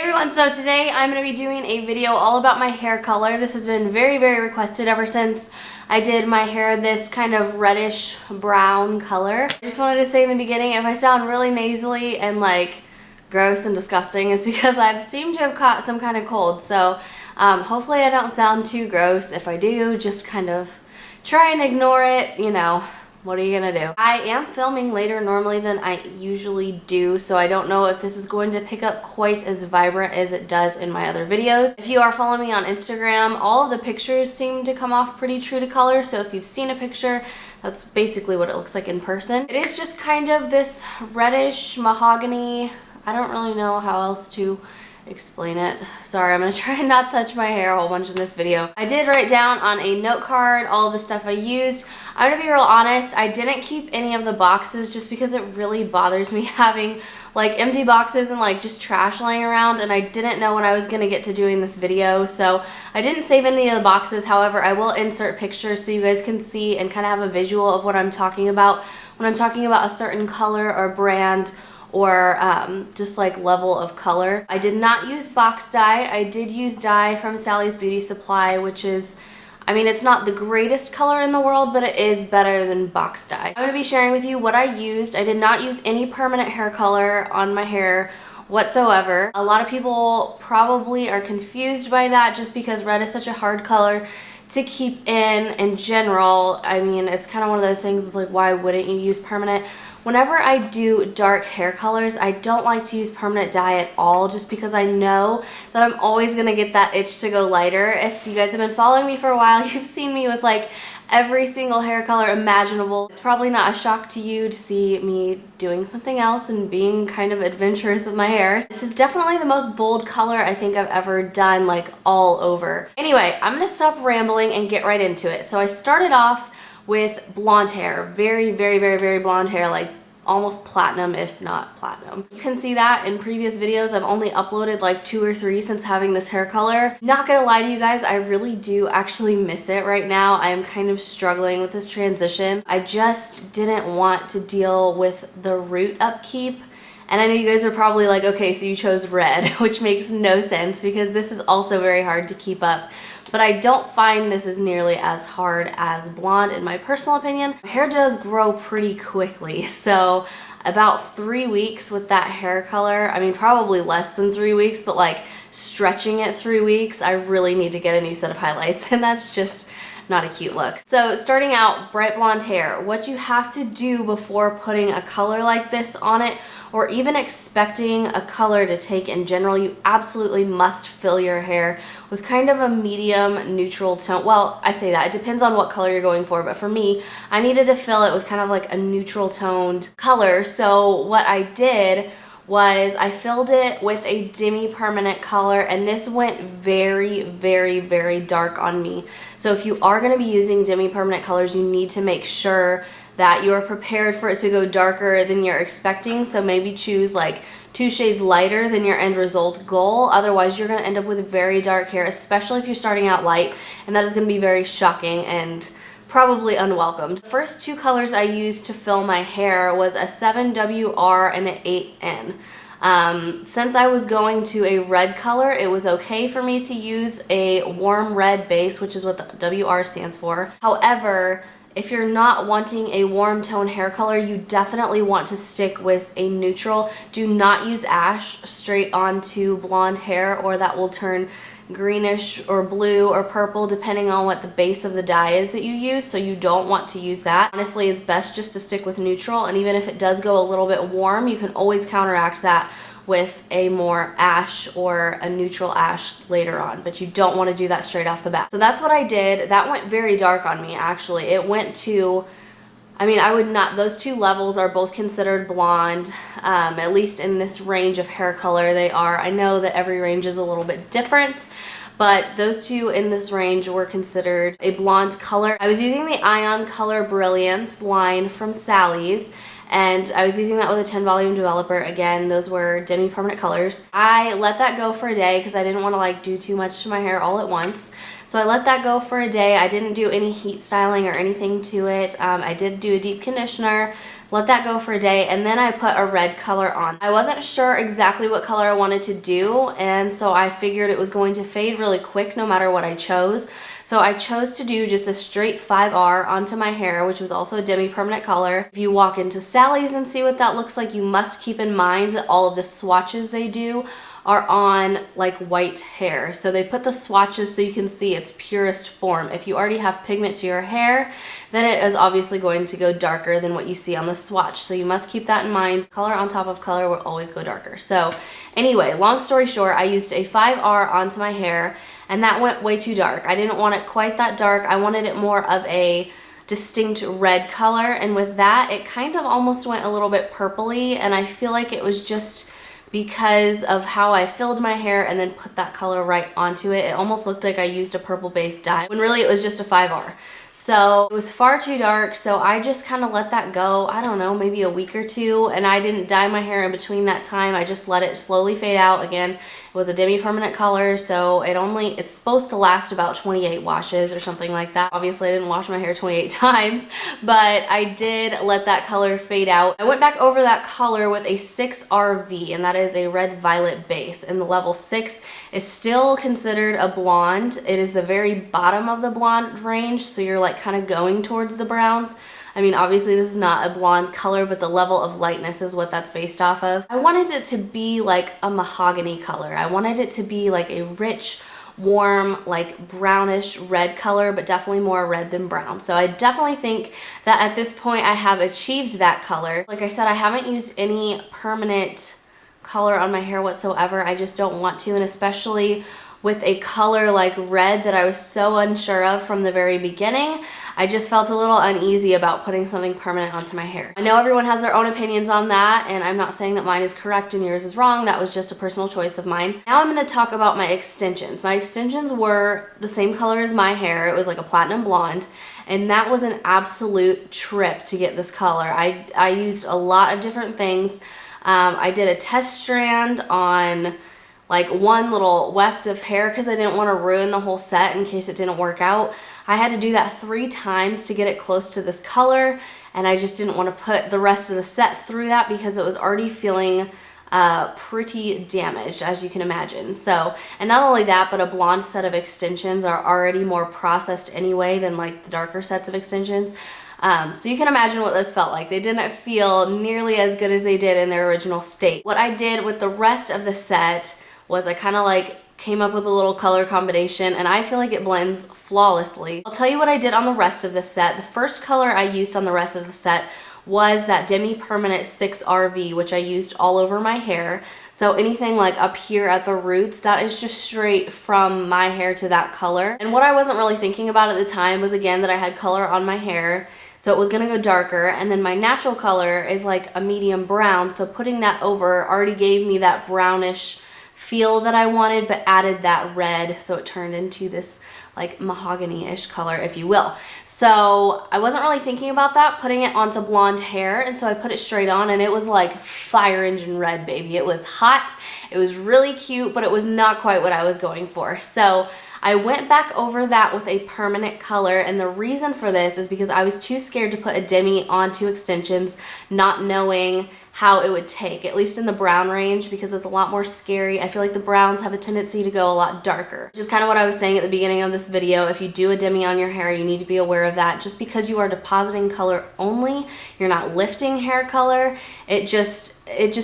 Hey everyone, so today I'm going to be doing a video all about my hair color. This has been very requested ever since I did my hair this kind of reddish brown color. I just wanted to say in the beginning, if I sound really nasally and like gross and disgusting, it's because I've seemed to have caught some kind of cold. So hopefully I don't sound too gross. If I do, just kind of try and ignore it, you know. What are you gonna do? I am filming later normally than I usually do, so I don't know if this is going to pick up quite as vibrant as it does in my other videos. If you are following me on Instagram, all of the pictures seem to come off pretty true to color, so if you've seen a picture, that's basically what it looks like in person. It is just kind of this reddish mahogany. I don't really know how else to explain it. Sorry, I'm gonna try and not touch my hair a whole bunch in this video. I did write down on a note card all of the stuff I used. I'm gonna be real honest, I didn't keep any of the boxes just because it really bothers me having like empty boxes and like just trash laying around, and I didn't know when I was gonna get to doing this video, so I didn't save any of the boxes. However, I will insert pictures so you guys can see and kind of have a visual of what I'm talking about when I'm talking about a certain color or brand or just like level of color. I did not use box dye. I did use dye from Sally's Beauty Supply, which is, I mean, it's not the greatest color in the world, but it is better than box dye. I'm gonna be sharing with you what I used. I did not use any permanent hair color on my hair whatsoever. A lot of people probably are confused by that just because red is such a hard color to keep in general. I mean, it's kind of one of those things, it's like, why wouldn't you use permanent? Whenever I do dark hair colors, I don't like to use permanent dye at all just because I know that I'm always gonna get that itch to go lighter. If you guys have been following me for a while, you've seen me with like every single hair color imaginable. It's probably not a shock to you to see me doing something else and being kind of adventurous with my hair. This is definitely the most bold color I think I've ever done, like all over. Anyway, I'm gonna stop rambling and get right into it. So I started off with blonde hair, very blonde hair, like almost platinum, if not platinum. You can see that in previous videos. I've only uploaded like 2 or 3 since having this hair color. Not gonna lie to you guys, I really do actually miss it right now. I am kind of struggling with this transition. I just didn't want to deal with the root upkeep. And I know you guys are probably like, okay, so you chose red, which makes no sense because this is also very hard to keep up. But I don't find this is nearly as hard as blonde in my personal opinion. My hair does grow pretty quickly, so about 3 weeks with that hair color, I mean probably less than 3 weeks, but like stretching it 3 weeks, I really need to get a new set of highlights, and that's just not a cute look. So starting out, bright blonde hair. What you have to do before putting a color like this on it, or even expecting a color to take in general, you absolutely must fill your hair with kind of a medium neutral tone. Well, I say that, it depends on what color you're going for, but for me, I needed to fill it with kind of like a neutral toned color. So what I did was I filled it with a Demi Permanent color, and this went very dark on me. So if you are going to be using Demi Permanent colors, you need to make sure that you're prepared for it to go darker than you're expecting. So maybe choose like 2 shades lighter than your end result goal. Otherwise, you're going to end up with very dark hair, especially if you're starting out light, and that is going to be very shocking and probably unwelcomed. The first 2 colors I used to fill my hair was a 7WR and an 8N. Since I was going to a red color, it was okay for me to use a warm red base, which is what the WR stands for. However, if you're not wanting a warm tone hair color, you definitely want to stick with a neutral. Do not use ash straight onto blonde hair, or that will turn greenish or blue or purple depending on what the base of the dye is that you use, so you don't want to use that. Honestly, it's best just to stick with neutral, and even if it does go a little bit warm, you can always counteract that with a more ash or a neutral ash later on, but you don't want to do that straight off the bat. So that's what I did. That went very dark on me, actually. It went to, I mean, I would not, those 2 levels are both considered blonde, at least in this range of hair color they are. I know that every range is a little bit different, but those 2 in this range were considered a blonde color. I was using the Ion Color Brilliance Line from Sally's, and I was using that with a 10 volume developer. Again, those were Demi Permanent colors. I let that go for a day because I didn't want to like do too much to my hair all at once. So I let that go for a day. I didn't do any heat styling or anything to it. I did do a deep conditioner let that go for a day, and then I put a red color on. I wasn't sure exactly what color I wanted to do, and so I figured it was going to fade really quick no matter what I chose. So I chose to do just a straight 5R onto my hair, which was also a Demi Permanent color. If you walk into Sally's and see what that looks like, you must keep in mind that all of the swatches they do are on like white hair. So they put the swatches so you can see its purest form. If you already have pigment to your hair, then it is obviously going to go darker than what you see on the swatch. So you must keep that in mind. Color on top of color will always go darker. So anyway, long story short, I used a 5R onto my hair, and that went way too dark. I didn't want it quite that dark. I wanted it more of a distinct red color, and with that, it kind of almost went a little bit purpley, and I feel like it was just because of how I filled my hair and then put that color right onto it. It almost looked like I used a purple based dye when really it was just a 5R. So it was far too dark, so I just kind of let that go, I don't know, maybe a week or two, and I didn't dye my hair in between that time. I just let it slowly fade out. Again, it was a Demi Permanent color, so it's supposed to last about 28 washes or something like that. Obviously, I didn't wash my hair 28 times, but I did let that color fade out. I went back over that color with a 6RV, and that is a red violet base, and the level 6 is still considered a blonde. It is the very bottom of the blonde range, so you're like kind of going towards the browns. I mean, obviously this is not a blonde color, but the level of lightness is what that's based off of. I wanted it to be like a mahogany color. I wanted it to be like a rich, warm, like brownish red color, but definitely more red than brown. So I definitely think that at this point I have achieved that color. Like I said, I haven't used any permanent color on my hair whatsoever. I just don't want to, and especially with a color like red that I was so unsure of from the very beginning, I just felt a little uneasy about putting something permanent onto my hair. I know everyone has their own opinions on that, and I'm not saying that mine is correct and yours is wrong. That was just a personal choice of mine. Now I'm going to talk about my extensions. My extensions were the same color as my hair. It was like a platinum blonde, and that was an absolute trip to get this color. I used a lot of different things. I did a test strand on like one little weft of hair because I didn't want to ruin the whole set in case it didn't work out. I had to do that 3 times to get it close to this color, and I just didn't want to put the rest of the set through that because it was already feeling pretty damaged, as you can imagine. So, and not only that, but a blonde set of extensions are already more processed anyway than like the darker sets of extensions. So you can imagine what this felt like. They didn't feel nearly as good as they did in their original state. What I did with the rest of the set was I kind of like came up with a little color combination, and I feel like it blends flawlessly. I'll tell you what I did on the rest of the set. The first color I used on the rest of the set was that Demi Permanent 6RV, which I used all over my hair. So anything like up here at the roots, that is just straight from my hair to that color. And what I wasn't really thinking about at the time was, again, that I had color on my hair, so it was gonna go darker, and then my natural color is like a medium brown, so putting that over already gave me that brownish feel that I wanted, but added that red, so it turned into this like mahogany-ish color, if you will. So I wasn't really thinking about that, putting it onto blonde hair, and so I put it straight on, and it was like fire engine red, baby. It was hot, it was really cute, but it was not quite what I was going for. So I went back over that with a permanent color, and the reason for this is because I was too scared to put a Demi onto extensions, not knowing how it would take, at least in the brown range, because it's a lot more scary. I feel like the browns have a tendency to go a lot darker, which is kind of what I was saying at the beginning of this video. If you do a Demi on your hair, you need to be aware of that. Just because you are depositing color only, you're not lifting hair color, it just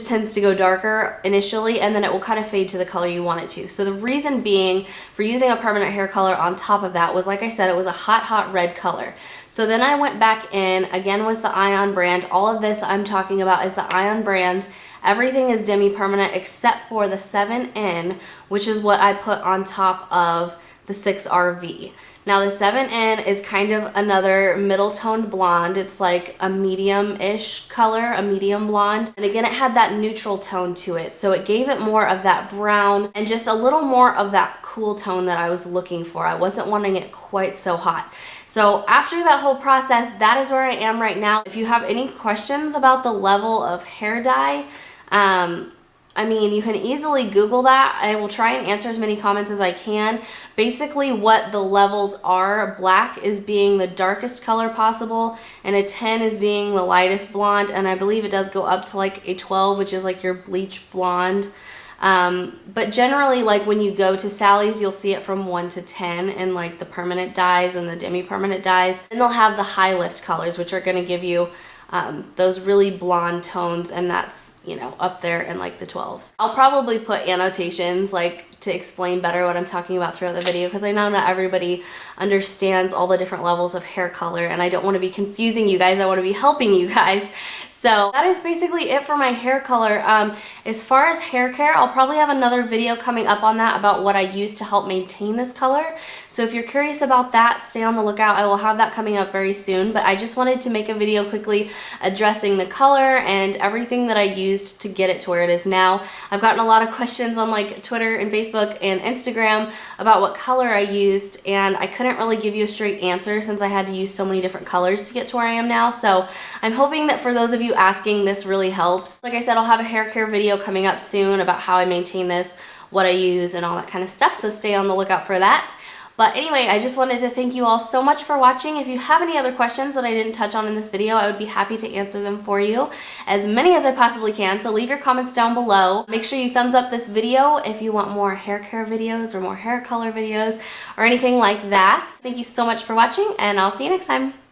tends to go darker initially, and then it will kind of fade to the color you want it to. So the reason being for using a permanent hair color on top of that was, like I said, it was a hot red color. So then I went back in again with the Ion brand. All of this I'm talking about is the Ion brand. Everything is Demi Permanent except for the 7N, which is what I put on top of the 6RV. Now the 7N is kind of another middle toned blonde. It's like a medium-ish color, a medium blonde. And again, it had that neutral tone to it. So it gave it more of that brown and just a little more of that cool tone that I was looking for. I wasn't wanting it quite so hot. So after that whole process, that is where I am right now. If you have any questions about the level of hair dye, I mean, you can easily Google that. I will try and answer as many comments as I can. Basically what the levels are, black is being the darkest color possible, and a 10 is being the lightest blonde, and I believe it does go up to like a 12, which is like your bleach blonde. But generally, like when you go to Sally's, you'll see it from 1 to 10 in like the permanent dyes and the Demi Permanent dyes. And they'll have the high lift colors, which are going to give you those really blonde tones, and that's, you know, up there in like the 12s. I'll probably put annotations like to explain better what I'm talking about throughout the video, because I know not everybody understands all the different levels of hair color, and I don't want to be confusing you guys. I want to be helping you guys. So that is basically it for my hair color. As far as hair care, I'll probably have another video coming up on that about what I use to help maintain this color. So if you're curious about that, stay on the lookout. I will have that coming up very soon, but I just wanted to make a video quickly addressing the color and everything that I used to get it to where it is now. I've gotten a lot of questions on like Twitter and Facebook and Instagram about what color I used, and I couldn't really give you a straight answer since I had to use so many different colors to get to where I am now. So I'm hoping that for those of you asking, this really helps. Like I said, I'll have a hair care video coming up soon about how I maintain this, what I use, and all that kind of stuff, so stay on the lookout for that. But anyway, I just wanted to thank you all so much for watching. If you have any other questions that I didn't touch on in this video, I would be happy to answer them for you, as many as I possibly can, so leave your comments down below. Make sure you thumbs up this video if you want more hair care videos or more hair color videos or anything like that. Thank you so much for watching, and I'll see you next time.